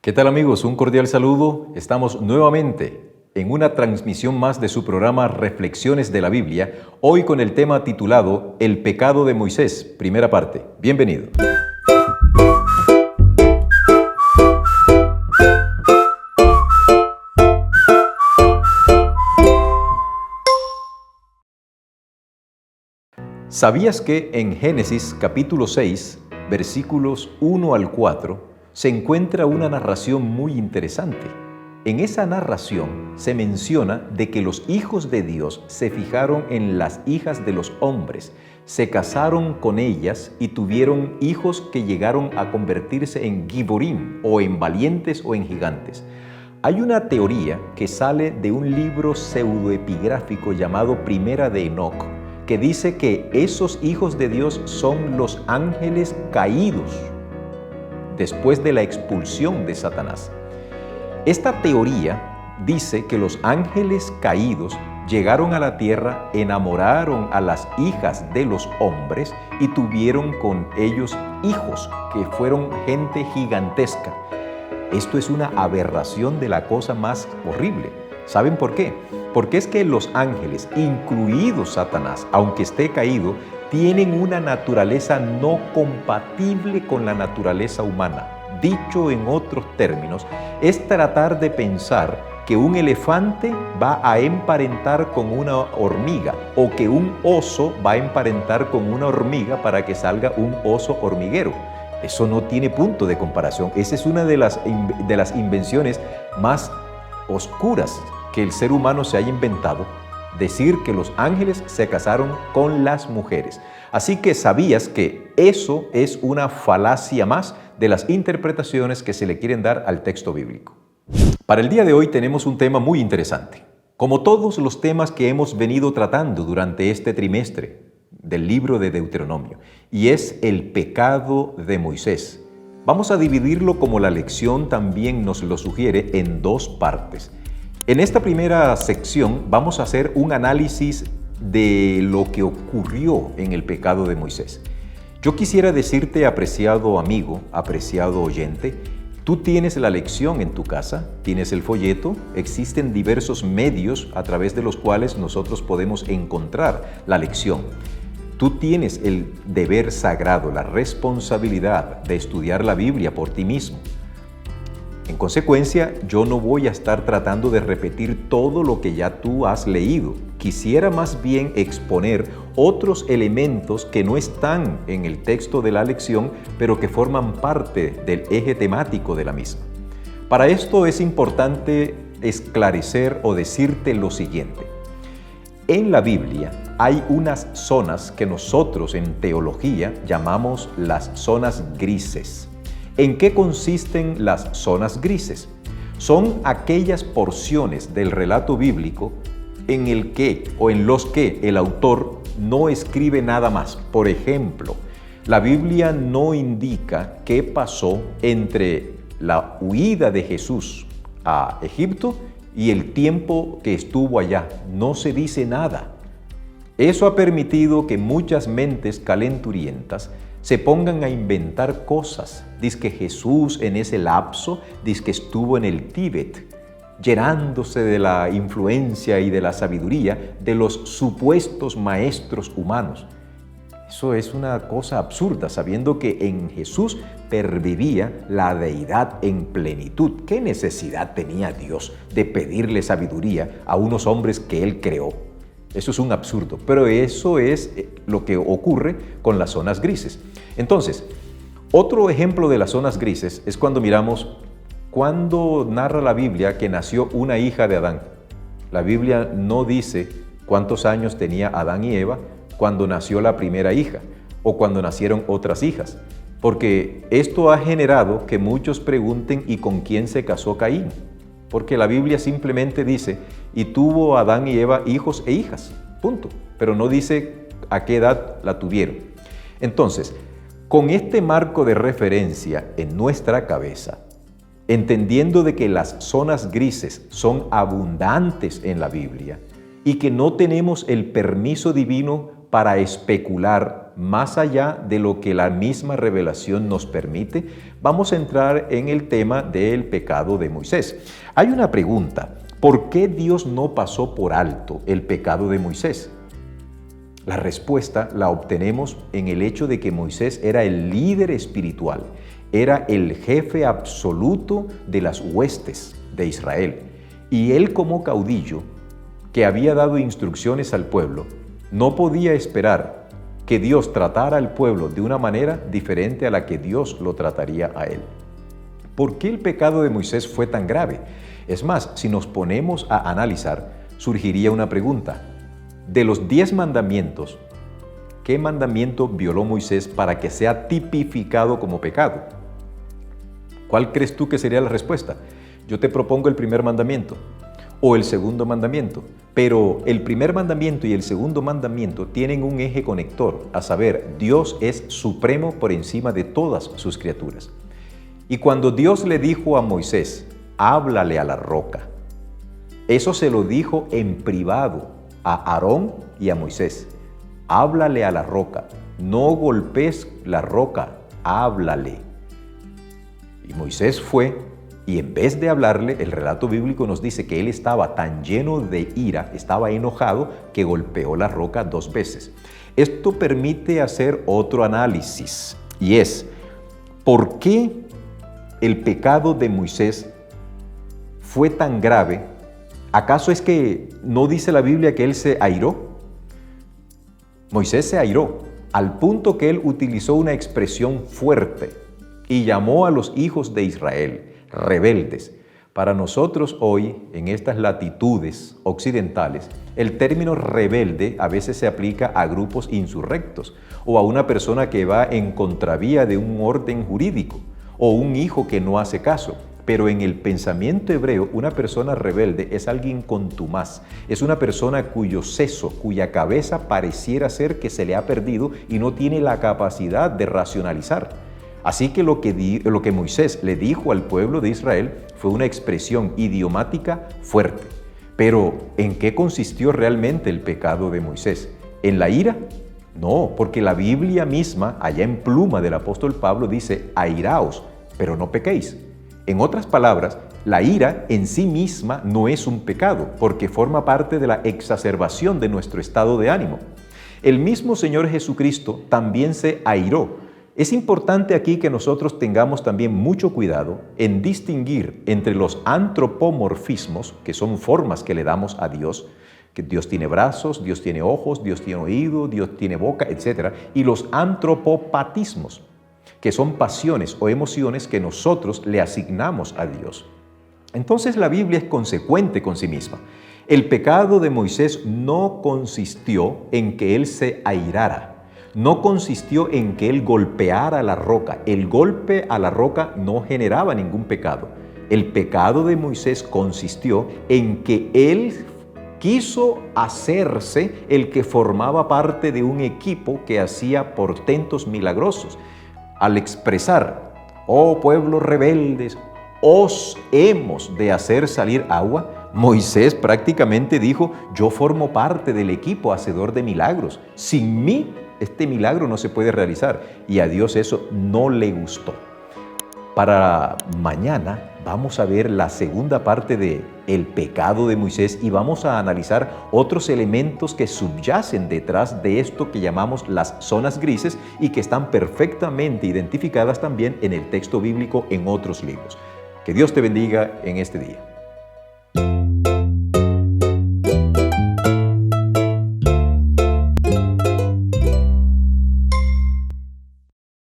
¿Qué tal amigos? Un cordial saludo. Estamos nuevamente en una transmisión más de su programa Reflexiones de la Biblia, hoy con el tema titulado El pecado de Moisés, primera parte. Bienvenido. ¿Sabías que en Génesis capítulo 6, versículos 1 al 4, se encuentra una narración muy interesante? En esa narración se menciona de que los hijos de Dios se fijaron en las hijas de los hombres, se casaron con ellas y tuvieron hijos que llegaron a convertirse en giborim, o en valientes o en gigantes. Hay una teoría que sale de un libro pseudoepigráfico llamado Primera de Enoc, que dice que esos hijos de Dios son los ángeles caídos después de la expulsión de Satanás. Esta teoría dice que los ángeles caídos llegaron a la tierra, enamoraron a las hijas de los hombres y tuvieron con ellos hijos que fueron gente gigantesca. Esto es una aberración de la cosa más horrible. ¿Saben por qué? Porque es que los ángeles, incluidos Satanás, aunque esté caído, tienen una naturaleza no compatible con la naturaleza humana. Dicho en otros términos, es tratar de pensar que un elefante va a emparentar con una hormiga o que un oso va a emparentar con una hormiga para que salga un oso hormiguero. Eso no tiene punto de comparación. Esa es una de las invenciones más oscuras que el ser humano se haya inventado, decir que los ángeles se casaron con las mujeres. Así que sabías que eso es una falacia más de las interpretaciones que se le quieren dar al texto bíblico. Para el día de hoy tenemos un tema muy interesante, como todos los temas que hemos venido tratando durante este trimestre del libro de Deuteronomio, y es el pecado de Moisés. Vamos a dividirlo, como la lección también nos lo sugiere, en dos partes. En esta primera sección vamos a hacer un análisis de lo que ocurrió en el pecado de Moisés. Yo quisiera decirte, apreciado amigo, apreciado oyente, tú tienes la lección en tu casa, tienes el folleto, existen diversos medios a través de los cuales nosotros podemos encontrar la lección. Tú tienes el deber sagrado, la responsabilidad de estudiar la Biblia por ti mismo. En consecuencia, yo no voy a estar tratando de repetir todo lo que ya tú has leído. Quisiera más bien exponer otros elementos que no están en el texto de la lección, pero que forman parte del eje temático de la misma. Para esto es importante esclarecer o decirte lo siguiente. En la Biblia hay unas zonas que nosotros en teología llamamos las zonas grises. ¿En qué consisten las zonas grises? Son aquellas porciones del relato bíblico en el que o en los que el autor no escribe nada más. Por ejemplo, la Biblia no indica qué pasó entre la huida de Jesús a Egipto y el tiempo que estuvo allá. No se dice nada. Eso ha permitido que muchas mentes calenturientas se pongan a inventar cosas. Dice que Jesús en ese lapso, dice que estuvo en el Tíbet, llenándose de la influencia y de la sabiduría de los supuestos maestros humanos. Eso es una cosa absurda, sabiendo que en Jesús pervivía la deidad en plenitud. ¿Qué necesidad tenía Dios de pedirle sabiduría a unos hombres que Él creó? Eso es un absurdo, pero eso es lo que ocurre con las zonas grises. Entonces, otro ejemplo de las zonas grises es cuando miramos, cuando narra la Biblia que nació una hija de Adán. La Biblia no dice cuántos años tenía Adán y Eva cuando nació la primera hija o cuando nacieron otras hijas, porque esto ha generado que muchos pregunten ¿y con quién se casó Caín? Porque la Biblia simplemente dice, y tuvo Adán y Eva hijos e hijas, punto. Pero no dice a qué edad la tuvieron. Entonces, con este marco de referencia en nuestra cabeza, entendiendo de que las zonas grises son abundantes en la Biblia y que no tenemos el permiso divino para especular más allá de lo que la misma revelación nos permite, vamos a entrar en el tema del pecado de Moisés. Hay una pregunta: ¿por qué Dios no pasó por alto el pecado de Moisés? La respuesta la obtenemos en el hecho de que Moisés era el líder espiritual, era el jefe absoluto de las huestes de Israel. Y él, como caudillo que había dado instrucciones al pueblo, no podía esperar que Dios tratara al pueblo de una manera diferente a la que Dios lo trataría a él. ¿Por qué el pecado de Moisés fue tan grave? Es más, si nos ponemos a analizar, surgiría una pregunta. De los 10 mandamientos, ¿qué mandamiento violó Moisés para que sea tipificado como pecado? ¿Cuál crees tú que sería la respuesta? Yo te propongo el primer mandamiento o el segundo mandamiento, pero el primer mandamiento y el segundo mandamiento tienen un eje conector, a saber, Dios es supremo por encima de todas sus criaturas. Y cuando Dios le dijo a Moisés, háblale a la roca, eso se lo dijo en privado a Aarón y a Moisés. Háblale a la roca, no golpees la roca, háblale. Y Moisés fue, y en vez de hablarle, el relato bíblico nos dice que él estaba tan lleno de ira, estaba enojado, que golpeó la roca 2 veces. Esto permite hacer otro análisis, y es, ¿por qué el pecado de Moisés fue tan grave? ¿Acaso es que no dice la Biblia que él se airó? Moisés se airó al punto que él utilizó una expresión fuerte y llamó a los hijos de Israel rebeldes. Para nosotros hoy, en estas latitudes occidentales, el término rebelde a veces se aplica a grupos insurrectos o a una persona que va en contravía de un orden jurídico o un hijo que no hace caso. Pero en el pensamiento hebreo, una persona rebelde es alguien contumaz, es una persona cuyo seso, cuya cabeza pareciera ser que se le ha perdido y no tiene la capacidad de racionalizar. Así que lo que Moisés le dijo al pueblo de Israel fue una expresión idiomática fuerte. Pero, ¿en qué consistió realmente el pecado de Moisés? ¿En la ira? No, porque la Biblia misma, allá en pluma del apóstol Pablo, dice, airaos, pero no pequéis. En otras palabras, la ira en sí misma no es un pecado, porque forma parte de la exacerbación de nuestro estado de ánimo. El mismo Señor Jesucristo también se airó. Es importante aquí que nosotros tengamos también mucho cuidado en distinguir entre los antropomorfismos, que son formas que le damos a Dios, que Dios tiene brazos, Dios tiene ojos, Dios tiene oído, Dios tiene boca, etc., y los antropopatismos, que son pasiones o emociones que nosotros le asignamos a Dios. Entonces la Biblia es consecuente con sí misma. El pecado de Moisés no consistió en que él se airara, no consistió en que él golpeara la roca. El golpe a la roca no generaba ningún pecado. El pecado de Moisés consistió en que él quiso hacerse el que formaba parte de un equipo que hacía portentos milagrosos. Al expresar, oh pueblos rebeldes, os hemos de hacer salir agua, Moisés prácticamente dijo, yo formo parte del equipo hacedor de milagros. Sin mí, este milagro no se puede realizar. Y a Dios eso no le gustó. Para mañana vamos a ver la segunda parte de el pecado de Moisés y vamos a analizar otros elementos que subyacen detrás de esto que llamamos las zonas grises y que están perfectamente identificadas también en el texto bíblico en otros libros. Que Dios te bendiga en este día.